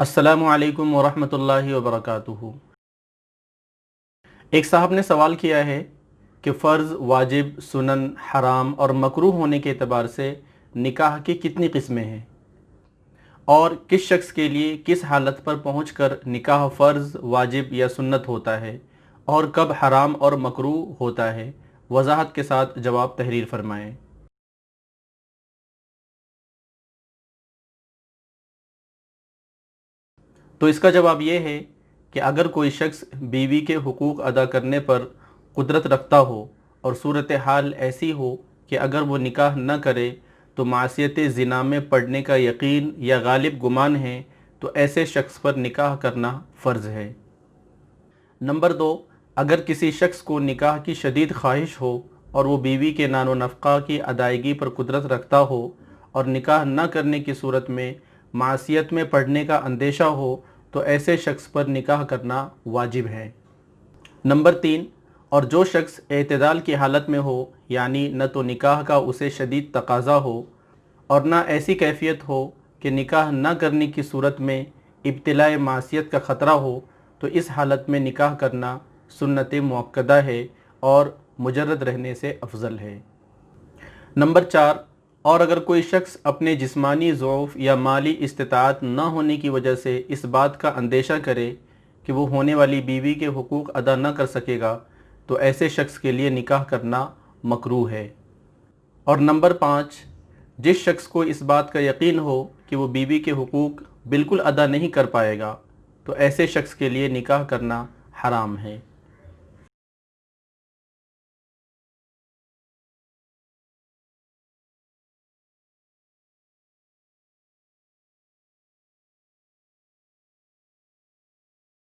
السلام علیکم ورحمۃ اللہ وبرکاتہ۔ ایک صاحب نے سوال کیا ہے کہ فرض، واجب، سنن، حرام اور مکروہ ہونے کے اعتبار سے نکاح کی کتنی قسمیں ہیں، اور کس شخص کے لیے کس حالت پر پہنچ کر نکاح فرض، واجب یا سنت ہوتا ہے، اور کب حرام اور مکروہ ہوتا ہے۔ وضاحت کے ساتھ جواب تحریر فرمائیں۔ تو اس کا جواب یہ ہے کہ اگر کوئی شخص بیوی کے حقوق ادا کرنے پر قدرت رکھتا ہو اور صورتحال ایسی ہو کہ اگر وہ نکاح نہ کرے تو معصیت زنا میں پڑنے کا یقین یا غالب گمان ہے، تو ایسے شخص پر نکاح کرنا فرض ہے۔ نمبر 2، اگر کسی شخص کو نکاح کی شدید خواہش ہو اور وہ بیوی کے نان و نفقہ کی ادائیگی پر قدرت رکھتا ہو اور نکاح نہ کرنے کی صورت میں معصیت میں پڑنے کا اندیشہ ہو، تو ایسے شخص پر نکاح کرنا واجب ہے۔ نمبر 3، اور جو شخص اعتدال کی حالت میں ہو، یعنی نہ تو نکاح کا اسے شدید تقاضا ہو اور نہ ایسی کیفیت ہو کہ نکاح نہ کرنے کی صورت میں ابتلاء معصیت کا خطرہ ہو، تو اس حالت میں نکاح کرنا سنت مؤکدہ ہے اور مجرد رہنے سے افضل ہے۔ نمبر 4، اور اگر کوئی شخص اپنے جسمانی ضعف یا مالی استطاعت نہ ہونے کی وجہ سے اس بات کا اندیشہ کرے کہ وہ ہونے والی بیوی کے حقوق ادا نہ کر سکے گا، تو ایسے شخص کے لیے نکاح کرنا مکروہ ہے۔ اور نمبر 5، جس شخص کو اس بات کا یقین ہو کہ وہ بیوی کے حقوق بالکل ادا نہیں کر پائے گا، تو ایسے شخص کے لیے نکاح کرنا حرام ہے۔